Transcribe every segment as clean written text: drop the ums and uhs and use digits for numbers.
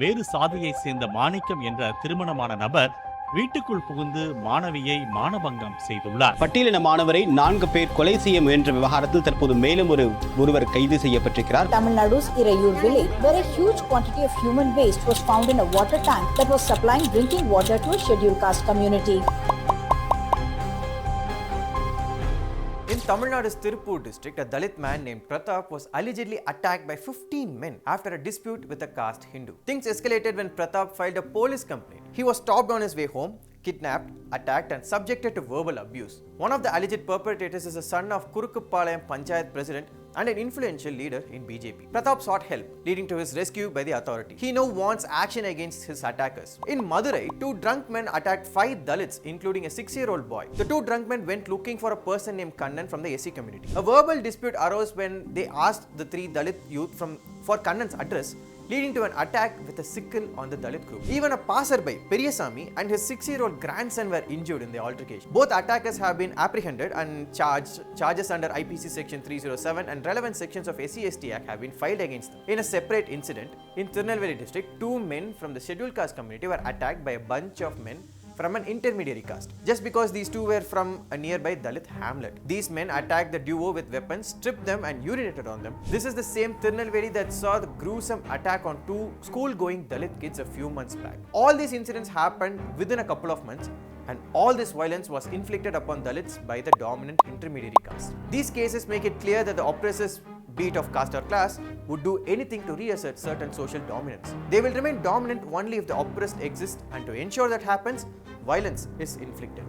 வேறு சாதியை சேர்ந்த மாணிக்கம் என்ற திருமணமான நபர் வீட்டுக்குள் புகுந்து மாணவியை மானபங்கம் செய்துள்ளார். பட்டியலின மாணவரை 4 பேர் கொலை செய்ய முயன்ற விவகாரத்தில் தற்போது மேலும் ஒருவர் கைது செய்யப்பட்டிருக்கிறார். Tamil Nadu's Periyar village, where a huge quantity of human waste was found in a water tank that was supplying drinking water to a scheduled caste community. In Tamil Nadu's Tirupur district, a Dalit man named Pratap was allegedly attacked by 15 men after a dispute with a caste Hindu. Things escalated when Pratap filed a police complaint. He was stopped on his way home, kidnapped, attacked and subjected to verbal abuse. One of the alleged perpetrators is a son of Kurukuppalayam Panchayat president and an influential leader in BJP. Pratap sought help, leading to his rescue by the authority. He now wants action against his attackers. In Madurai, 2 drunk men attacked 5 Dalits, including a 6-year-old boy. The 2 drunk men went looking for a person named Kannan from the SC community. A verbal dispute arose when they asked the 3 Dalit youth for Kannan's address, leading to an attack with a sickle on the Dalit group. Even a passerby, Periyar and his 6-year-old grandson were injured in the altercation. Both attackers have been apprehended and charges under IPC section 307 and relevant sections of SC/ST Act have been filed against them. In a separate incident, in Tirunelveli district, 2 men from the scheduled caste community were attacked by a bunch of men from an intermediary caste, just because these 2 were from a nearby Dalit hamlet. These men attacked the duo with weapons, stripped them and urinated on them. This is the same Tirunelveli that saw the gruesome attack on 2 school-going Dalit kids a few months back. All these incidents happened within a couple of months, and all this violence was inflicted upon Dalits by the dominant intermediary caste. These cases make it clear that the oppressors, be it of caste or class, would do anything to reassert certain social dominance. They will remain dominant only if the oppressed exist, and to ensure that happens, violence is inflicted.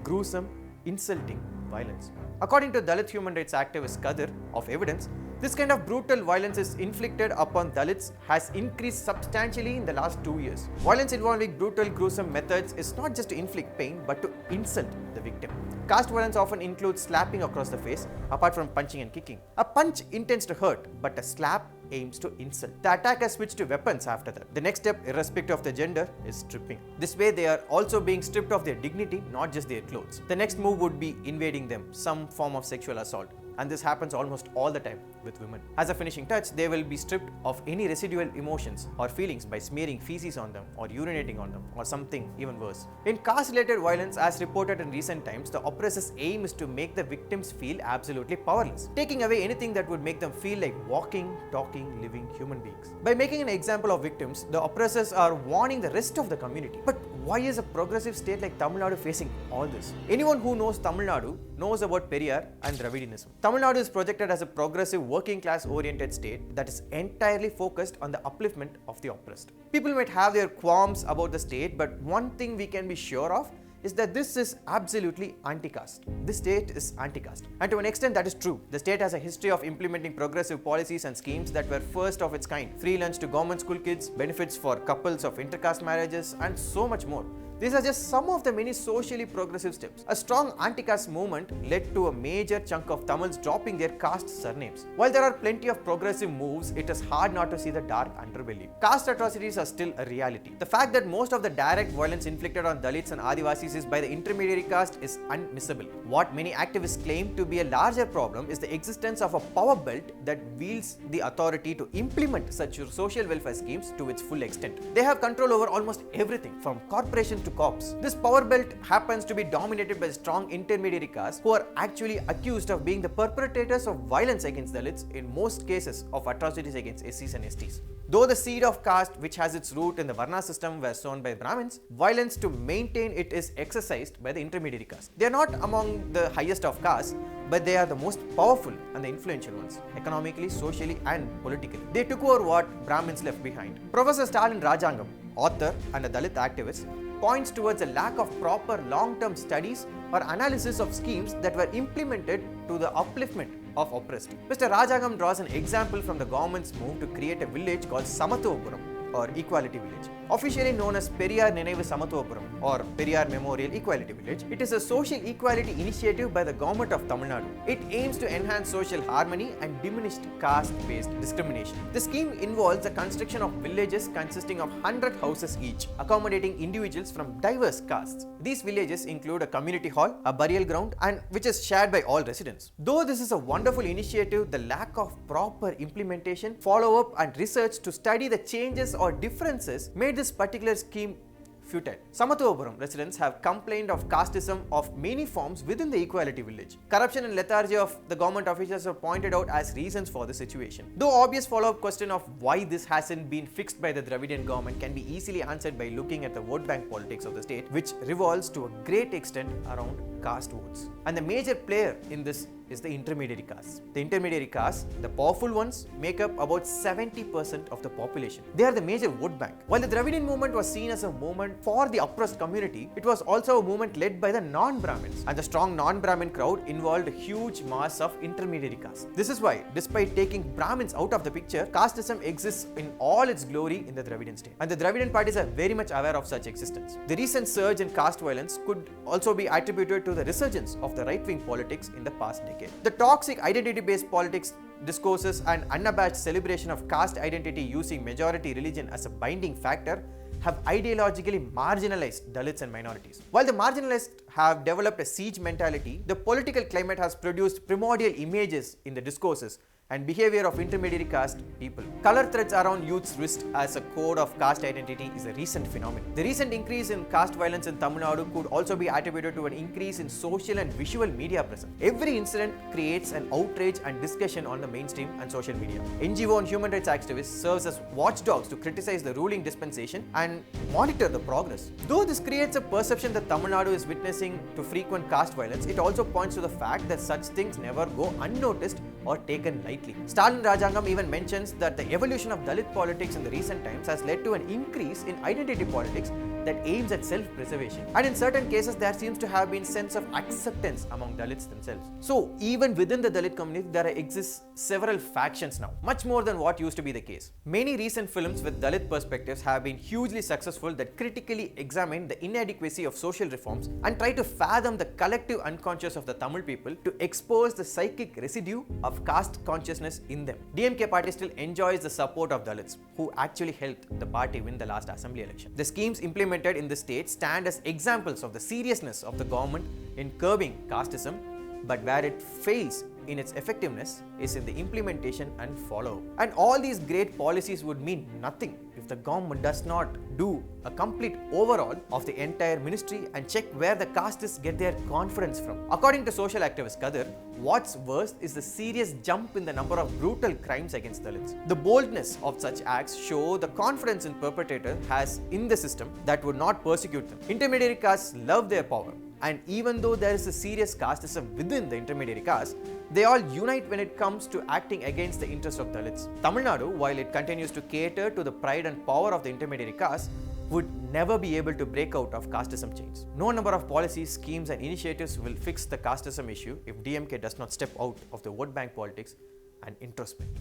Gruesome, insulting violence. According to Dalit human rights activist Kadir of Evidence, this kind of brutal violence is inflicted upon Dalits has increased substantially in the last 2 years. Violence involving brutal, gruesome methods is not just to inflict pain, but to insult the victim. Caste violence often includes slapping across the face, apart from punching and kicking. A punch intends to hurt, but a slap aims to insult. The attackers switch to weapons after that. The next step, irrespective of the gender, is stripping. This way, they are also being stripped of their dignity, not just their clothes. The next move would be invading them, some form of sexual assault. And this happens almost all the time with women. As a finishing touch, they will be stripped of any residual emotions or feelings by smearing feces on them or urinating on them or something even worse. In caste-related violence, as reported in recent times, the oppressor's aim is to make the victims feel absolutely powerless, taking away anything that would make them feel like walking, talking, living human beings. By making an example of victims, the oppressors are warning the rest of the community. But why is a progressive state like Tamil Nadu facing all this? Anyone who knows Tamil Nadu knows about Periyar and Dravidianism. Tamil Nadu is projected as a progressive working class oriented state that is entirely focused on the upliftment of the oppressed. People might have their qualms about the state, but one thing we can be sure of is that this is absolutely anti-caste. This state is anti-caste. And to an extent that is true. The state has a history of implementing progressive policies and schemes that were first of its kind. Free lunch to government school kids, benefits for couples of intercaste marriages, and so much more. These are just some of the many socially progressive steps. A strong anti-caste movement led to a major chunk of Tamils dropping their caste surnames. While there are plenty of progressive moves, it is hard not to see the dark underbelly. Caste atrocities are still a reality. The fact that most of the direct violence inflicted on Dalits and Adivasis is by the intermediary caste is unmissable. What many activists claim to be a larger problem is the existence of a power belt that wields the authority to implement such social welfare schemes to its full extent. They have control over almost everything from corporations to cops. This power belt happens to be dominated by strong intermediary castes who are actually accused of being the perpetrators of violence against Dalits in most cases of atrocities against SCs and STs. Though the seed of caste, which has its root in the Varna system, were sown by Brahmins, violence to maintain it is exercised by the intermediary caste. They are not among the highest of castes, but they are the most powerful and the influential ones, economically, socially and politically. They took over what Brahmins left behind. Professor Stalin Rajangam, author and a Dalit activist, points towards a lack of proper long-term studies or analysis of schemes that were implemented to the upliftment of oppressed. Mr. Rajangam draws an example from the government's move to create a village called Samatopuram or Equality Village. Officially known as Periyar Ninaivu Samathuvapuram or Periyar Memorial Equality Village, it is a social equality initiative by the government of Tamil Nadu. It aims to enhance social harmony and diminish caste-based discrimination. The scheme involves the construction of villages consisting of 100 houses each, accommodating individuals from diverse castes. These villages include a community hall, a burial ground, and which is shared by all residents. Though this is a wonderful initiative, the lack of proper implementation, follow-up, and research to study the changes or differences made this particular scheme futile. Samathuvapuram residents have complained of casteism of many forms within the equality village. Corruption and lethargy of the government officials are pointed out as reasons for the situation. Though obvious follow-up question of why this hasn't been fixed by the Dravidian government can be easily answered by looking at the vote bank politics of the state, which revolves to a great extent around caste votes. And the major player in this is the intermediary castes. The intermediary castes, the powerful ones, make up about 70% of the population. They are the major vote bank. While the Dravidian movement was seen as a movement for the oppressed community, it was also a movement led by the non-Brahmins, and the strong non-Brahmin crowd involved a huge mass of intermediary castes. This is why, despite taking Brahmins out of the picture, casteism exists in all its glory in the Dravidian state. And the Dravidian parties are very much aware of such existence. The recent surge in caste violence could also be attributed to the resurgence of the right-wing politics in the past decade. The toxic identity-based politics discourses and unabashed celebration of caste identity using majority religion as a binding factor have ideologically marginalized Dalits and minorities. While the marginalized have developed a siege mentality, the political climate has produced primordial images in the discourses and behavior of intermediary caste people. Color threads around youth's wrist as a code of caste identity is a recent phenomenon. The recent increase in caste violence in Tamil Nadu could also be attributed to an increase in social and visual media presence. Every incident creates an outrage and discussion on the mainstream and social media. NGO and human rights activists serve as watchdogs to criticize the ruling dispensation and monitor the progress. Though this creates a perception that Tamil Nadu is witnessing to frequent caste violence, it also points to the fact that such things never go unnoticed or taken lightly. Stalin Rajangam even mentions that the evolution of Dalit politics in the recent times has led to an increase in identity politics that aims at self-preservation. And in certain cases, there seems to have been sense of acceptance among Dalits themselves. So even within the Dalit community, there exists several factions now, much more than what used to be the case. Many recent films with Dalit perspectives have been hugely successful that critically examine the inadequacy of social reforms and try to fathom the collective unconscious of the Tamil people to expose the psychic residue of caste consciousness in them. DMK party still enjoys the support of Dalits, who actually helped the party win the last assembly election. The schemes implemented in the state stand as examples of the seriousness of the government in curbing casteism, but where it fails in its effectiveness is in the implementation and follow-up. And all these great policies would mean nothing if the government does not do a complete overhaul of the entire ministry and check where the castes get their confidence from. According to social activist Kadir, what's worse is the serious jump in the number of brutal crimes against Dalits. The boldness of such acts show the confidence in perpetrator has in the system that would not persecute them. Intermediary castes love their power, and even though there is a serious casteism within the intermediary caste, they all unite when it comes to acting against the interests of Dalits. Tamil Nadu, while it continues to cater to the pride and power of the intermediary caste, would never be able to break out of casteism chains. No number of policies, schemes and initiatives will fix the casteism issue if DMK does not step out of the vote bank politics and introspect.